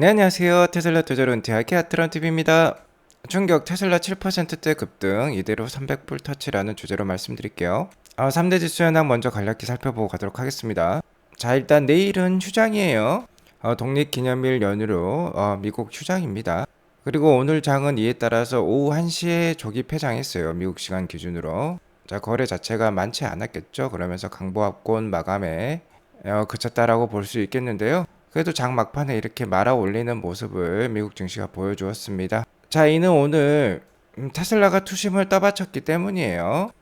네, 안녕하세요. 테슬라 투자로 은퇴하기 아트런TV입니다. 충격 테슬라 7%대 급등 이대로 300불 터치라는 주제로 말씀드릴게요. 3대 지수 현황 먼저 간략히 살펴보고 가도록 하겠습니다. 자, 일단 내일은 휴장이에요. 독립기념일 연휴로 미국 휴장입니다. 그리고 오늘 장은 이에 따라서 오후 1시에 조기 폐장했어요. 미국 시간 기준으로. 자, 거래 자체가 많지 않았겠죠. 그러면서 강보합권 마감에 그쳤다라고 볼 수 있겠는데요. 그래도 장 막판에 이렇게 말아 올리는 모습을 미국 증시가 보여주었습니다. 자, 이는 오늘 테슬라가 투심을 떠받쳤기 때문이에요.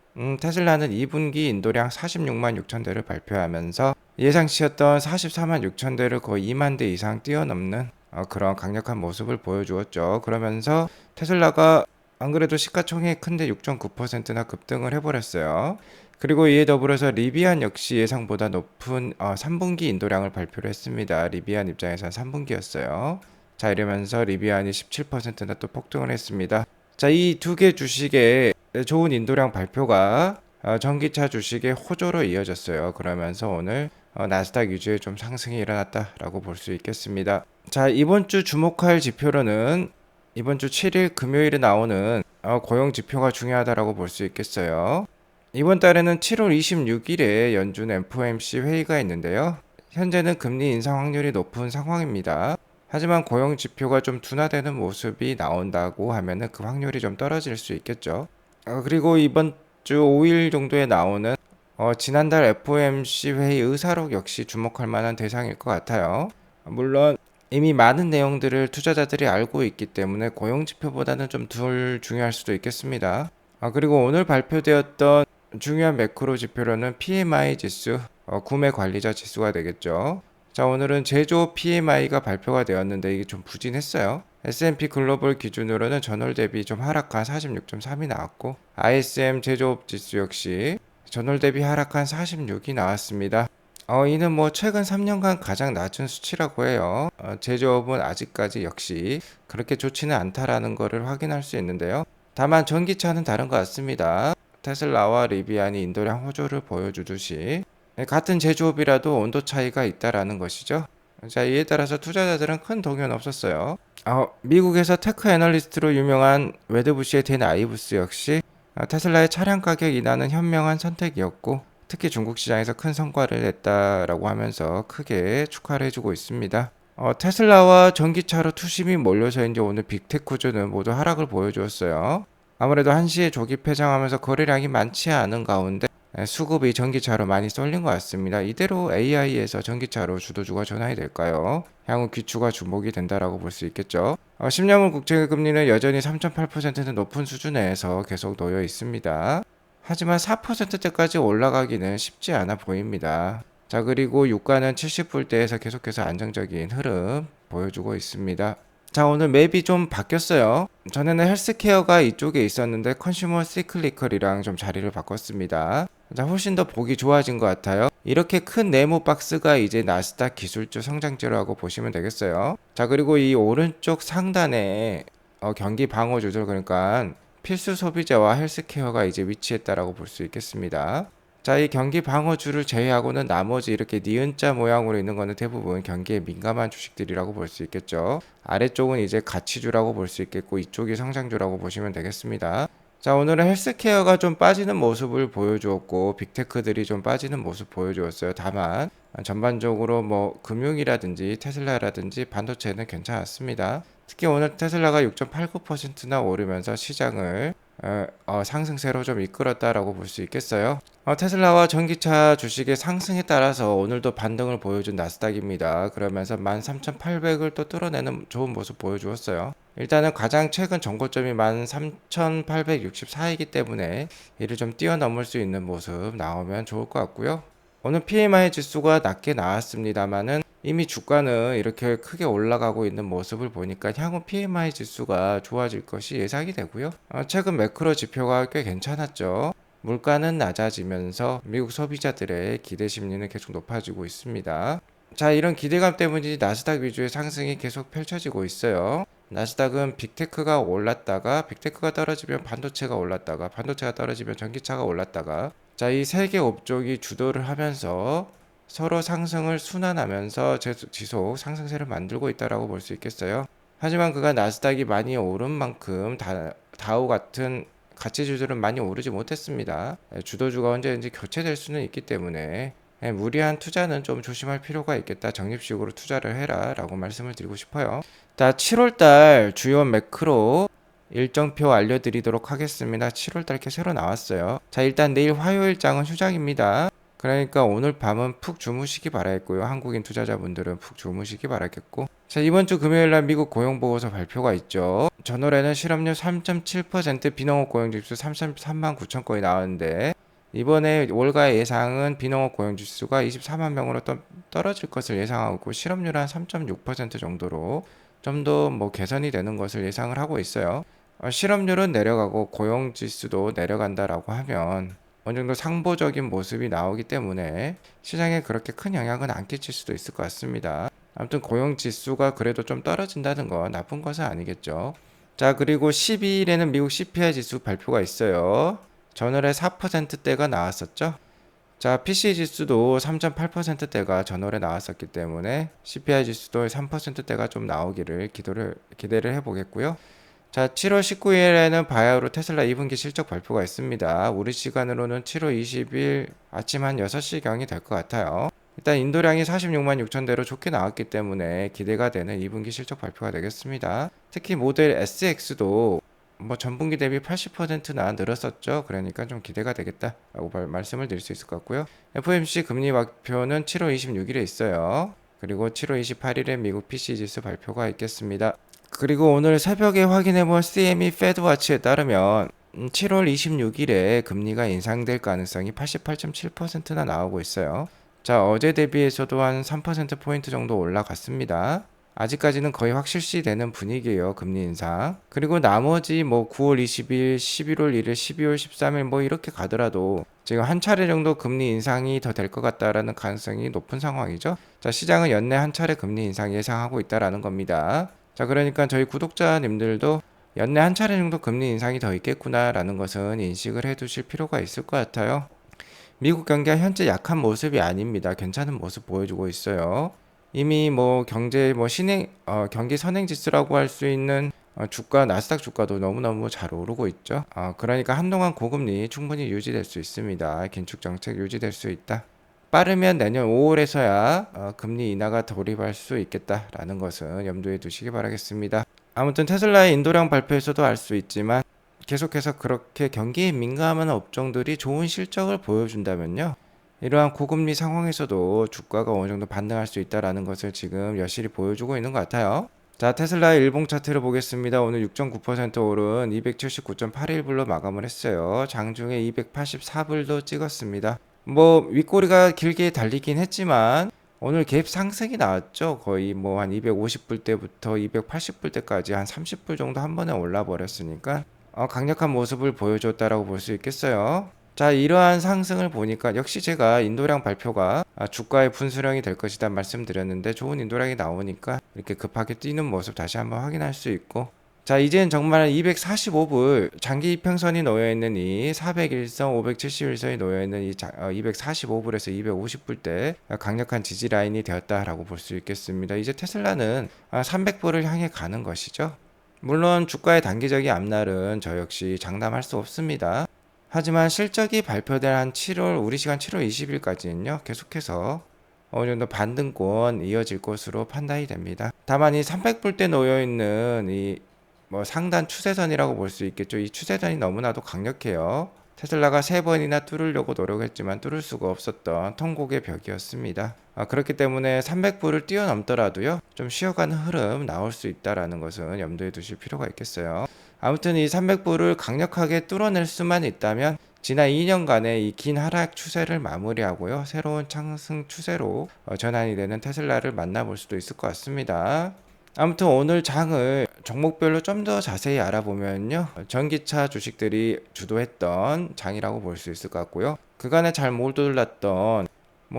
테슬라는 2분기 인도량 46만 6천 대를 발표하면서 예상치였던 44만 6천 대를 거의 2만 대 이상 뛰어넘는 그런 강력한 모습을 보여주었죠. 그러면서 테슬라가 안 그래도 시가총액 큰데 6.9%나 급등을 해버렸어요. 그리고 이에 더불어서 리비안 역시 예상보다 높은 3분기 인도량을 발표를 했습니다. 리비안 입장에서는 3분기였어요. 자, 이러면서 리비안이 17%나 또 폭등을 했습니다. 자, 이 두 개 주식의 좋은 인도량 발표가 전기차 주식의 호조로 이어졌어요. 그러면서 오늘 나스닥 위주의 좀 상승이 일어났다라고 볼 수 있겠습니다. 자, 이번 주 주목할 지표로는 이번 주 7일 금요일에 나오는 고용 지표가 중요하다라고 볼 수 있겠어요. 이번 달에는 7월 26일에 연준 FOMC 회의가 있는데요. 현재는 금리 인상 확률이 높은 상황입니다. 하지만 고용 지표가 좀 둔화되는 모습이 나온다고 하면은 그 확률이 좀 떨어질 수 있겠죠. 그리고 이번 주 5일 정도에 나오는 지난달 FOMC 회의 의사록 역시 주목할 만한 대상일 것 같아요. 물론 이미 많은 내용들을 투자자들이 알고 있기 때문에 고용 지표보다는 좀 덜 중요할 수도 있겠습니다. 그리고 오늘 발표되었던 중요한 매크로 지표로는 PMI 지수, 구매 관리자 지수가 되겠죠. 자, 오늘은 제조 PMI가 발표가 되었는데 이게 좀 부진했어요. S&P 글로벌 기준으로는 전월 대비 좀 하락한 46.3이 나왔고 ISM 제조업 지수 역시 전월 대비 하락한 46이 나왔습니다. 이는 뭐 최근 3년간 가장 낮은 수치라고 해요. 제조업은 아직까지 역시 그렇게 좋지는 않다라는 것을 확인할 수 있는데요. 다만 전기차는 다른 것 같습니다. 테슬라와 리비안이 인도량 호조를 보여주듯이 같은 제조업이라도 온도 차이가 있다라는 것이죠. 자, 이에 따라서 투자자들은 큰 동요는 없었어요. 미국에서 테크 애널리스트로 유명한 웨드부시의 댄 아이브스 역시 테슬라의 차량 가격 인하는 현명한 선택이었고 특히 중국 시장에서 큰 성과를 냈다라고 하면서 크게 축하를 해주고 있습니다. 테슬라와 전기차로 투심이 몰려서인지 오늘 빅테크주는 모두 하락을 보여주었어요. 아무래도 1시에 조기 폐장하면서 거래량이 많지 않은 가운데 수급이 전기차로 많이 쏠린 것 같습니다. 이대로 AI에서 전기차로 주도주가 전환이 될까요? 향후 귀추가 주목이 된다라고 볼 수 있겠죠. 10년물 국채 금리는 여전히 3.8%는 높은 수준에서 계속 놓여 있습니다. 하지만 4%대까지 올라가기는 쉽지 않아 보입니다. 자, 그리고 유가는 70불대에서 계속해서 안정적인 흐름 보여주고 있습니다. 자, 오늘 맵이 좀 바뀌었어요. 전에는 헬스케어가 이쪽에 있었는데 컨슈머 시클리컬이랑 좀 자리를 바꿨습니다. 자, 훨씬 더 보기 좋아진 것 같아요. 이렇게 큰 네모 박스가 이제 나스닥 기술주 성장주라고 보시면 되겠어요. 자, 그리고 이 오른쪽 상단에 경기 방어주들, 그러니까 필수 소비자와 헬스케어가 이제 위치했다라고 볼 수 있겠습니다. 자, 이 경기 방어주를 제외하고는 나머지 이렇게 니은자 모양으로 있는 거는 대부분 경기에 민감한 주식들이라고 볼 수 있겠죠. 아래쪽은 이제 가치주라고 볼 수 있겠고 이쪽이 성장주라고 보시면 되겠습니다. 자, 오늘은 헬스케어가 좀 빠지는 모습을 보여주었고 빅테크들이 좀 빠지는 모습 보여주었어요. 다만 전반적으로 뭐 금융이라든지 테슬라라든지 반도체는 괜찮았습니다. 특히 오늘 테슬라가 6.89%나 오르면서 시장을 상승세로 좀 이끌었다라고 볼 수 있겠어요. 테슬라와 전기차 주식의 상승에 따라서 오늘도 반등을 보여준 나스닥입니다. 그러면서 13,800을 또 뚫어내는 좋은 모습 보여주었어요. 일단은 가장 최근 정고점이 13,864이기 때문에 이를 좀 뛰어넘을 수 있는 모습 나오면 좋을 것 같고요. 오늘 PMI 지수가 낮게 나왔습니다만은 이미 주가는 이렇게 크게 올라가고 있는 모습을 보니까 향후 PMI 지수가 좋아질 것이 예상이 되고요. 최근 매크로 지표가 꽤 괜찮았죠. 물가는 낮아지면서 미국 소비자들의 기대 심리는 계속 높아지고 있습니다. 자, 이런 기대감 때문인지 나스닥 위주의 상승이 계속 펼쳐지고 있어요. 나스닥은 빅테크가 올랐다가 빅테크가 떨어지면 반도체가 올랐다가 반도체가 떨어지면 전기차가 올랐다가 자, 이 세 개 업종이 주도를 하면서 서로 상승을 순환하면서 지속 상승세를 만들고 있다라고 볼 수 있겠어요. 하지만 그가 나스닥이 많이 오른 만큼 다우 같은 가치주들은 많이 오르지 못했습니다. 주도주가 언제든지 교체될 수는 있기 때문에 무리한 투자는 좀 조심할 필요가 있겠다. 적립식으로 투자를 해라 라고 말씀을 드리고 싶어요. 자, 7월달 주요 매크로 일정표 알려드리도록 하겠습니다. 7월달 이렇게 새로 나왔어요. 자, 일단 내일 화요일장은 휴장입니다. 그러니까 오늘 밤은 푹 주무시기 바라겠고요. 한국인 투자자분들은 푹 주무시기 바라겠고, 자, 이번 주 금요일날 미국 고용보고서 발표가 있죠. 전월에는 실업률 3.7%, 비농업 고용지수 33만 9천 건이 나왔는데 이번에 월가의 예상은 비농업 고용지수가 24만 명으로 떨어질 것을 예상하고 있고, 실업률 한 3.6% 정도로 좀 더 개선이 되는 것을 예상을 하고 있어요. 실업률은 내려가고 고용지수도 내려간다라고 하면 어느 정도 상보적인 모습이 나오기 때문에 시장에 그렇게 큰 영향은 안 끼칠 수도 있을 것 같습니다. 아무튼 고용지수가 그래도 좀 떨어진다는 건 나쁜 것은 아니겠죠. 자, 그리고 12일에는 미국 CPI 지수 발표가 있어요. 전월에 4%대가 나왔었죠. 자, PC 지수도 3.8%대가 전월에 나왔었기 때문에 CPI 지수도 3%대가 좀 나오기를 기대를 해보겠고요. 자, 7월 19일에는 바이오로 테슬라 2분기 실적 발표가 있습니다. 우리 시간으로는 7월 20일 아침 한 6시경이 될 것 같아요. 일단 인도량이 46만 6천 대로 좋게 나왔기 때문에 기대가 되는 2분기 실적 발표가 되겠습니다. 특히 모델 SX도 전분기 대비 80%나 늘었었죠. 그러니까 좀 기대가 되겠다라고 말씀을 드릴 수 있을 것 같고요. FOMC 금리 발표는 7월 26일에 있어요. 그리고 7월 28일에 미국 PC 지수 발표가 있겠습니다. 그리고 오늘 새벽에 확인해본 CME 페드와치에 따르면 7월 26일에 금리가 인상될 가능성이 88.7%나 나오고 있어요. 자, 어제 대비해서도 한 3%포인트 정도 올라갔습니다. 아직까지는 거의 확실시되는 분위기예요. 금리 인상. 그리고 나머지 9월 20일, 11월 1일, 12월 13일 이렇게 가더라도 지금 한 차례 정도 금리 인상이 더 될 것 같다라는 가능성이 높은 상황이죠. 자, 시장은 연내 한 차례 금리 인상 예상하고 있다라는 겁니다. 자, 그러니까 저희 구독자님들도 연내 한 차례 정도 금리 인상이 더 있겠구나라는 것은 인식을 해두실 필요가 있을 것 같아요. 미국 경기가 현재 약한 모습이 아닙니다. 괜찮은 모습 보여주고 있어요. 이미 경제 경기 선행 지수라고 할 수 있는 주가 나스닥 주가도 너무너무 잘 오르고 있죠. 그러니까 한동안 고금리 충분히 유지될 수 있습니다. 긴축 정책 유지될 수 있다. 빠르면 내년 5월에서야 금리 인하가 돌입할 수 있겠다라는 것은 염두에 두시기 바라겠습니다. 아무튼 테슬라의 인도량 발표에서도 알 수 있지만 계속해서 그렇게 경기에 민감한 업종들이 좋은 실적을 보여준다면요, 이러한 고금리 상황에서도 주가가 어느 정도 반등할 수 있다라는 것을 지금 여실히 보여주고 있는 것 같아요. 자, 테슬라의 일봉 차트를 보겠습니다. 오늘 6.9% 오른 279.81불로 마감을 했어요. 장중에 284불도 찍었습니다. 윗꼬리가 길게 달리긴 했지만 오늘 갭 상승이 나왔죠. 거의 한 250불 때부터 280불 때까지 한 30불 정도 한 번에 올라 버렸으니까 강력한 모습을 보여줬다라고 볼 수 있겠어요. 자, 이러한 상승을 보니까 역시 제가 인도량 발표가 주가의 분수령이 될 것이다 말씀드렸는데 좋은 인도량이 나오니까 이렇게 급하게 뛰는 모습 다시 한번 확인할 수 있고, 자, 이제는 정말 245불 장기 이평선이 놓여있는 이 401선, 571선이 놓여있는 이 245불에서 250불대 강력한 지지 라인이 되었다라고 볼 수 있겠습니다. 이제 테슬라는 300불을 향해 가는 것이죠. 물론 주가의 단기적인 앞날은 저 역시 장담할 수 없습니다. 하지만 실적이 발표될 한 7월, 우리 시간 7월 20일까지는요, 계속해서 어느 정도 반등권 이어질 것으로 판단이 됩니다. 다만 이 300불대 놓여있는 이 상단 추세선이라고 볼 수 있겠죠. 이 추세선이 너무나도 강력해요. 테슬라가 3번이나 뚫으려고 노력했지만 뚫을 수가 없었던 통곡의 벽이었습니다. 그렇기 때문에 300불을 뛰어넘더라도요, 좀 쉬어가는 흐름 나올 수 있다는 것은 염두에 두실 필요가 있겠어요. 아무튼 이 300불을 강력하게 뚫어낼 수만 있다면 지난 2년간의 이 긴 하락 추세를 마무리하고요, 새로운 상승 추세로 전환이 되는 테슬라를 만나볼 수도 있을 것 같습니다. 아무튼 오늘 장을 종목별로 좀 더 자세히 알아보면요, 전기차 주식들이 주도했던 장이라고 볼 수 있을 것 같고요, 그간에 잘 못 올랐던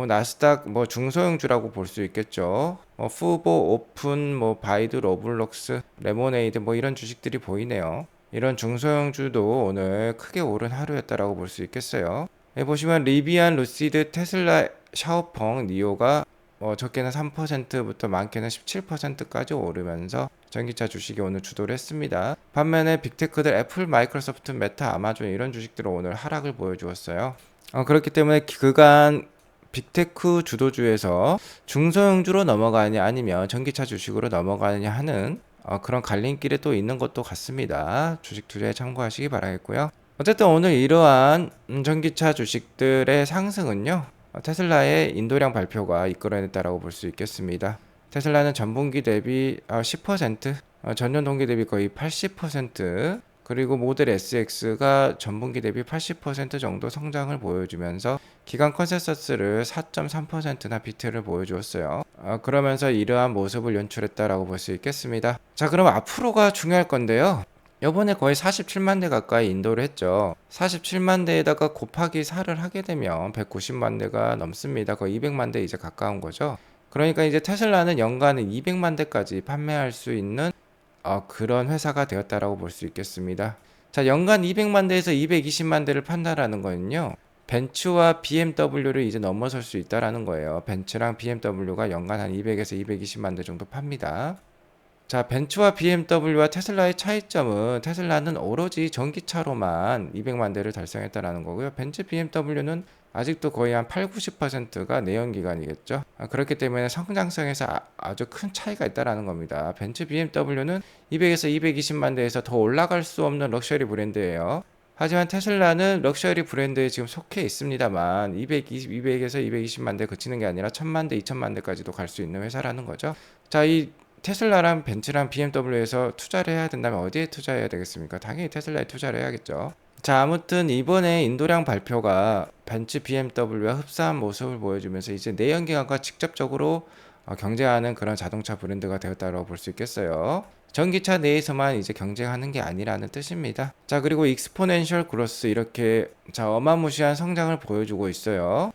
나스닥 중소형주라고 볼 수 있겠죠. 푸보, 오픈, 바이드, 로블록스, 레모네이드 이런 주식들이 보이네요. 이런 중소형주도 오늘 크게 오른 하루였다라고 볼 수 있겠어요. 보시면 리비안, 루시드, 테슬라, 샤오펑, 니오가 적게는 3%부터 많게는 17%까지 오르면서 전기차 주식이 오늘 주도를 했습니다. 반면에 빅테크들 애플, 마이크로소프트, 메타, 아마존 이런 주식들은 오늘 하락을 보여주었어요. 그렇기 때문에 그간 빅테크 주도주에서 중소형주로 넘어가느냐 아니면 전기차 주식으로 넘어가느냐 하는 그런 갈림길에 또 있는 것도 같습니다. 주식 투자에 참고하시기 바라겠고요. 어쨌든 오늘 이러한 전기차 주식들의 상승은요, 테슬라의 인도량 발표가 이끌어냈다라고 볼 수 있겠습니다. 테슬라는 전분기 대비 10%, 전년 동기 대비 거의 80%, 그리고 모델 SX가 전분기 대비 80% 정도 성장을 보여주면서 기간 컨센서스를 4.3%나 비트를 보여주었어요. 그러면서 이러한 모습을 연출했다라고 볼 수 있겠습니다. 자, 그럼 앞으로가 중요할 건데요. 이번에 거의 47만 대 가까이 인도를 했죠. 47만 대에다가 곱하기 4를 하게 되면 190만 대가 넘습니다. 거의 200만 대 이제 가까운 거죠. 그러니까 이제 테슬라는 연간에 200만 대까지 판매할 수 있는 그런 회사가 되었다라고 볼 수 있겠습니다. 자, 연간 200만 대에서 220만 대를 판다라는 거는요, 벤츠와 BMW를 이제 넘어설 수 있다라는 거예요. 벤츠랑 BMW가 연간 한 200에서 220만 대 정도 팝니다. 자, 벤츠와 BMW와 테슬라의 차이점은 테슬라는 오로지 전기차로만 200만 대를 달성했다라는 거고요. 벤츠, BMW는 아직도 거의 한 8, 90%가 내연기관이겠죠. 그렇기 때문에 성장성에서 아주 큰 차이가 있다라는 겁니다. 벤츠, BMW는 200에서 220만 대에서 더 올라갈 수 없는 럭셔리 브랜드예요. 하지만 테슬라는 럭셔리 브랜드에 지금 속해 있습니다만 200에서 220만 대 그치는 게 아니라 1000만 대, 2000만 대까지도 갈 수 있는 회사라는 거죠. 자, 이 테슬라랑 벤츠랑 BMW에서 투자를 해야 된다면 어디에 투자해야 되겠습니까? 당연히 테슬라에 투자를 해야겠죠. 자, 아무튼 이번에 인도량 발표가 벤츠, BMW와 흡사한 모습을 보여주면서 이제 내연기관과 직접적으로 경쟁하는 그런 자동차 브랜드가 되었다고 볼 수 있겠어요. 전기차 내에서만 이제 경쟁하는 게 아니라는 뜻입니다. 자, 그리고 익스포넨셜 그로스 이렇게 어마무시한 성장을 보여주고 있어요.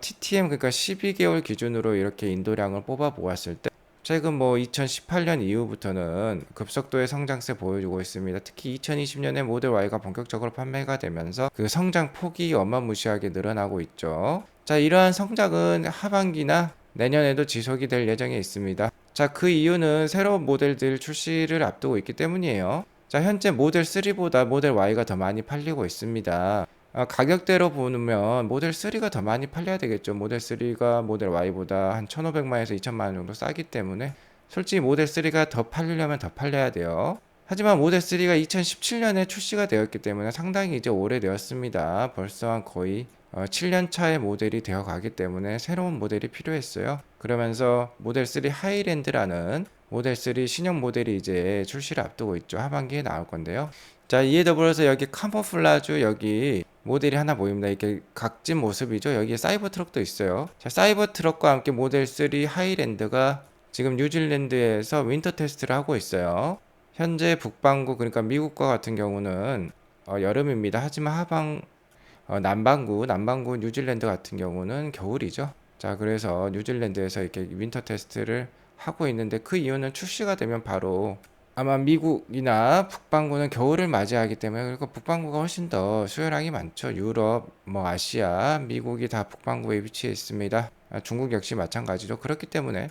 TTM 그러니까 12개월 기준으로 이렇게 인도량을 뽑아 보았을 때 최근 2018년 이후부터는 급속도의 성장세 보여주고 있습니다. 특히 2020년에 모델 Y가 본격적으로 판매가 되면서 그 성장 폭이 어마무시하게 늘어나고 있죠. 자, 이러한 성장은 하반기나 내년에도 지속이 될 예정에 있습니다. 자, 그 이유는 새로운 모델들 출시를 앞두고 있기 때문이에요. 자, 현재 모델 3보다 모델 Y가 더 많이 팔리고 있습니다. 가격대로 보면 모델 3가 더 많이 팔려야 되겠죠. 모델 3가 모델 Y보다 한 1,500만에서 2,000만 원 정도 싸기 때문에 솔직히 모델 3가 더 팔리려면 더 팔려야 돼요. 하지만 모델 3가 2017년에 출시가 되었기 때문에 상당히 이제 오래되었습니다. 벌써 한 거의 7년 차의 모델이 되어 가기 때문에 새로운 모델이 필요했어요. 그러면서 모델 3 하이랜드라는 모델 3 신형 모델이 이제 출시를 앞두고 있죠. 하반기에 나올 건데요. 자, 이에 더불어서 여기 카모플라주 여기 모델이 하나 보입니다. 이렇게 각진 모습이죠. 여기에 사이버 트럭도 있어요. 자, 사이버 트럭과 함께 모델 3 하이랜드가 지금 뉴질랜드에서 윈터 테스트를 하고 있어요. 현재 북반구 그러니까 미국과 같은 경우는 여름입니다. 하지만 남반구 뉴질랜드 같은 경우는 겨울이죠. 자, 그래서 뉴질랜드에서 이렇게 윈터 테스트를 하고 있는데 그 이유는 출시가 되면 바로 아마 미국이나 북반구는 겨울을 맞이하기 때문에 그리고 북반구가 훨씬 더 수요량이 많죠. 유럽, 아시아, 미국이 다 북반구에 위치해 있습니다. 중국 역시 마찬가지로 그렇기 때문에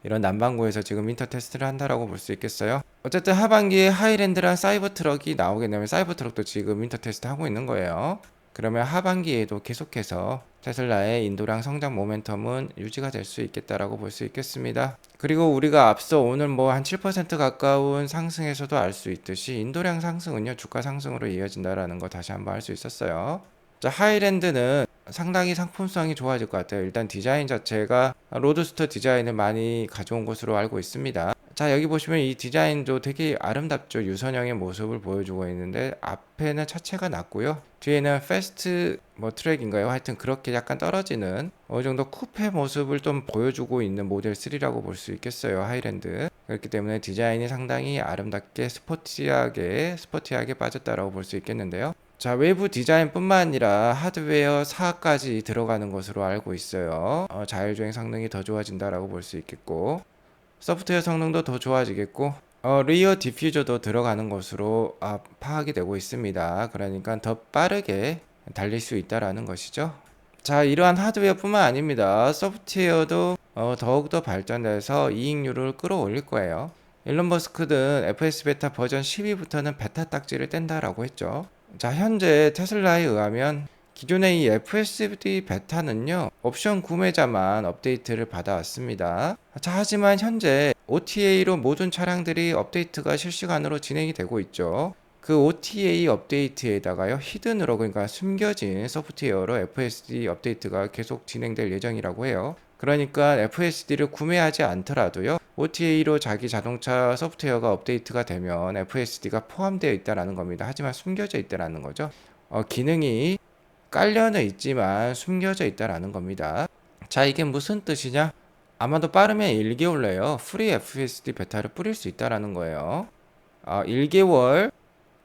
이런 남반구에서 지금 윈터 테스트를 한다라고 볼 수 있겠어요. 어쨌든 하반기에 하이랜드랑 사이버 트럭이 나오게 되면 사이버 트럭도 지금 윈터 테스트 하고 있는 거예요. 그러면 하반기에도 계속해서 테슬라의 인도량 성장 모멘텀은 유지가 될 수 있겠다라고 볼 수 있겠습니다. 그리고 우리가 앞서 오늘 한 7% 가까운 상승에서도 알 수 있듯이 인도량 상승은요 주가 상승으로 이어진다라는 거 다시 한번 알 수 있었어요. 자, 하이랜드는 상당히 상품성이 좋아질 것 같아요. 일단 디자인 자체가 로드스터 디자인을 많이 가져온 것으로 알고 있습니다. 자, 여기 보시면 이 디자인도 되게 아름답죠. 유선형의 모습을 보여주고 있는데 앞에는 차체가 낮고요. 뒤에는 패스트 트랙인가요? 하여튼 그렇게 약간 떨어지는 어느 정도 쿠페 모습을 좀 보여주고 있는 모델 3라고 볼 수 있겠어요. 하이랜드. 그렇기 때문에 디자인이 상당히 아름답게 스포티하게 빠졌다라고 볼 수 있겠는데요. 자, 외부 디자인뿐만 아니라 하드웨어 4까지 들어가는 것으로 알고 있어요. 자율주행 성능이 더 좋아진다라고 볼 수 있겠고 소프트웨어 성능도 더 좋아지겠고 리어 디퓨저도 들어가는 것으로 파악이 되고 있습니다. 그러니까 더 빠르게 달릴 수 있다라는 것이죠. 자, 이러한 하드웨어뿐만 아닙니다. 소프트웨어도 더욱더 발전해서 이익률을 끌어올릴 거예요. 일론 머스크는 FS 베타 버전 12부터는 베타 딱지를 뗀다라고 했죠. 자, 현재 테슬라에 의하면 기존의 이 FSD 베타는요, 옵션 구매자만 업데이트를 받아왔습니다. 자, 하지만 현재 OTA로 모든 차량들이 업데이트가 실시간으로 진행이 되고 있죠. 그 OTA 업데이트에다가요, 히든으로, 그러니까 숨겨진 소프트웨어로 FSD 업데이트가 계속 진행될 예정이라고 해요. 그러니까 FSD를 구매하지 않더라도요, OTA로 자기 자동차 소프트웨어가 업데이트가 되면 FSD가 포함되어 있다는 겁니다. 하지만 숨겨져 있다는 거죠. 기능이 깔려는 있지만 숨겨져 있다는 겁니다. 자, 이게 무슨 뜻이냐? 아마도 빠르면 1개월 내요. 프리 FSD 베타를 뿌릴 수 있다는 거예요. 1개월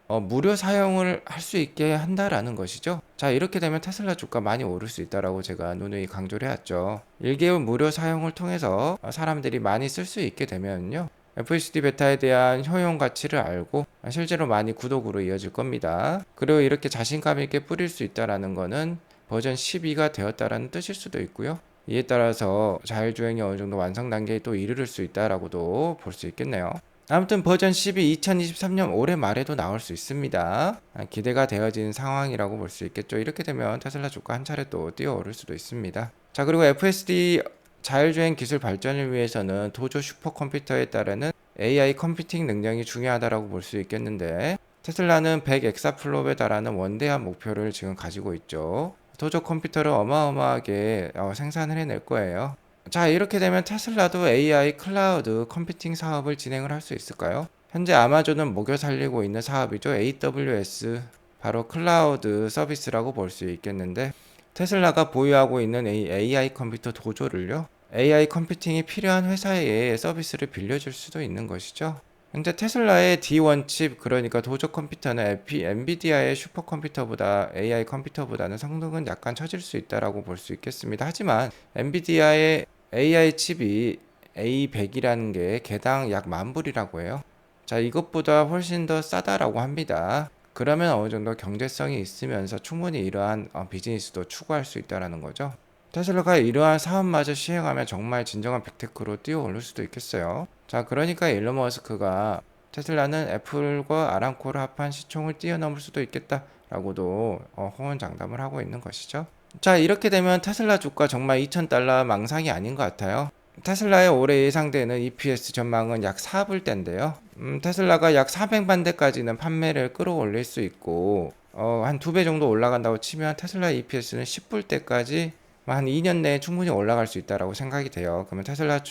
무료 사용을 할 수 있게 한다라는 것이죠. 자, 이렇게 되면 테슬라 주가 많이 오를 수 있다라고 제가 누누이 강조를 해왔죠. 1개월 무료 사용을 통해서 사람들이 많이 쓸 수 있게 되면요, FSD 베타에 대한 효용 가치를 알고 실제로 많이 구독으로 이어질 겁니다. 그리고 이렇게 자신감 있게 뿌릴 수 있다라는 거는 버전 12가 되었다라는 뜻일 수도 있고요. 이에 따라서 자율주행이 어느 정도 완성 단계에 또 이르를 수 있다라고도 볼 수 있겠네요. 아무튼 버전 12 2023년 올해 말에도 나올 수 있습니다. 기대가 되어진 상황이라고 볼 수 있겠죠. 이렇게 되면 테슬라 주가 한 차례 또 뛰어오를 수도 있습니다. 자, 그리고 FSD 자율주행 기술 발전을 위해서는 도조 슈퍼컴퓨터에 따르는 AI 컴퓨팅 능력이 중요하다고 볼 수 있겠는데, 테슬라는 100 엑사플롭에 달하는 원대한 목표를 지금 가지고 있죠. 도조 컴퓨터를 어마어마하게 생산을 해낼 거예요. 자, 이렇게 되면 테슬라도 AI 클라우드 컴퓨팅 사업을 진행을 할 수 있을까요? 현재 아마존은 먹여 살리고 있는 사업이죠. AWS, 바로 클라우드 서비스라고 볼 수 있겠는데, 테슬라가 보유하고 있는 AI 컴퓨터 도조를요, AI 컴퓨팅이 필요한 회사에 서비스를 빌려줄 수도 있는 것이죠. 현재 테슬라의 D1 칩, 그러니까 도조 컴퓨터는 엔비디아의 슈퍼컴퓨터보다 AI 컴퓨터보다는 성능은 약간 처질 수 있다라고 볼 수 있겠습니다. 하지만 엔비디아의 AI 칩이 A100이라는 게 개당 약 10,000불이라고 해요. 자, 이것보다 훨씬 더 싸다라고 합니다. 그러면 어느 정도 경제성이 있으면서 충분히 이러한 비즈니스도 추구할 수 있다라는 거죠. 테슬라가 이러한 사업마저 시행하면 정말 진정한 빅테크로 뛰어오를 수도 있겠어요. 자, 그러니까 일론 머스크가 테슬라는 애플과 아람코를 합한 시총을 뛰어넘을 수도 있겠다라고도 호언장담을 하고 있는 것이죠. 자, 이렇게 되면 테슬라 주가 정말 $2,000 망상이 아닌 것 같아요. 테슬라의 올해 예상되는 EPS 전망은 약 4불대인데요. 테슬라가 약 400만 대까지는 판매를 끌어올릴 수 있고, 한 2배 정도 올라간다고 치면 테슬라 EPS는 10불대까지 한 2년 내에 충분히 올라갈 수 있다라고 생각이 돼요. 그러면 테슬라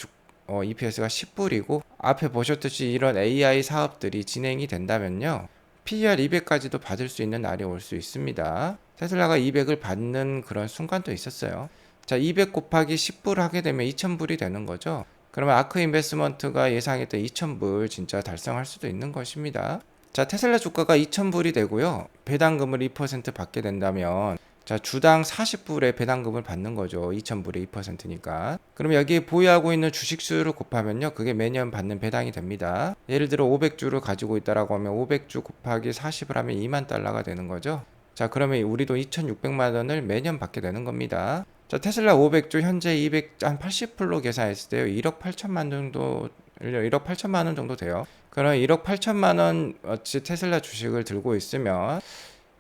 EPS가 10불이고, 앞에 보셨듯이 이런 AI 사업들이 진행이 된다면요, PER 200까지도 받을 수 있는 날이 올 수 있습니다. 테슬라가 200을 받는 그런 순간도 있었어요. 자, 200 곱하기 10불 하게 되면 2,000불이 되는 거죠. 그러면 아크 인베스먼트가 예상했던 2,000불 진짜 달성할 수도 있는 것입니다. 자, 테슬라 주가가 2,000불이 되고요, 배당금을 2% 받게 된다면, 자, 주당 40불의 배당금을 받는 거죠. 2,000불의 2%니까. 그럼 여기에 보유하고 있는 주식 수를 곱하면요, 그게 매년 받는 배당이 됩니다. 예를 들어 500주를 가지고 있다라고 하면 500주 곱하기 40을 하면 2만 달러가 되는 거죠. 자, 그러면 우리도 2,600만 원을 매년 받게 되는 겁니다. 자, 테슬라 500주 현재 200, 한 80불로 계산했을 때요, 1억 8천만 정도, 1억 8천만 원 정도 돼요. 그럼 1억 8천만 원어치 테슬라 주식을 들고 있으면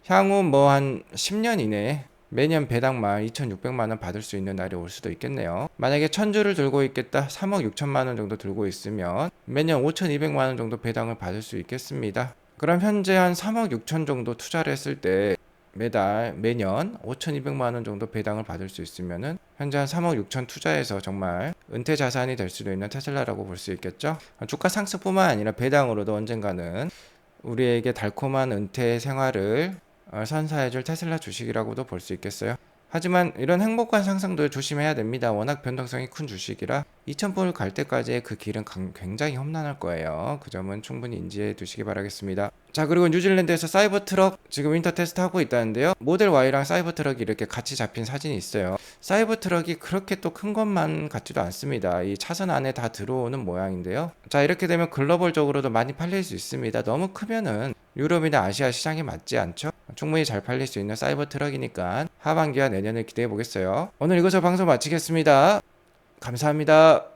향후 뭐 한 10년 이내에 매년 배당만 2,600만 원 받을 수 있는 날이 올 수도 있겠네요. 만약에 1,000주를 들고 있겠다, 3억 6천만 원 정도 들고 있으면 매년 5,200만 원 정도 배당을 받을 수 있겠습니다. 그럼 현재 한 3억 6천 정도 투자를 했을 때 매년 5,200만 원 정도 배당을 받을 수 있으면은 현재 한 3억 6천 투자해서 정말 은퇴 자산이 될 수도 있는 테슬라라고 볼 수 있겠죠. 주가 상승뿐만 아니라 배당으로도 언젠가는 우리에게 달콤한 은퇴 생활을 선사해줄 테슬라 주식이라고도 볼 수 있겠어요. 하지만 이런 행복한 상승도 조심해야 됩니다. 워낙 변동성이 큰 주식이라 2,000불 갈 때까지의 그 길은 굉장히 험난할 거예요. 그 점은 충분히 인지해 두시기 바라겠습니다. 자, 그리고 뉴질랜드에서 사이버 트럭 지금 윈터 테스트 하고 있다는데요, 모델 Y랑 사이버 트럭이 이렇게 같이 잡힌 사진이 있어요. 사이버 트럭이 그렇게 또 큰 것만 같지도 않습니다. 이 차선 안에 다 들어오는 모양인데요. 자, 이렇게 되면 글로벌적으로도 많이 팔릴 수 있습니다. 너무 크면은 유럽이나 아시아 시장에 맞지 않죠? 충분히 잘 팔릴 수 있는 사이버 트럭이니까 하반기와 내년을 기대해 보겠어요. 오늘 이것으로 방송 마치겠습니다. 감사합니다.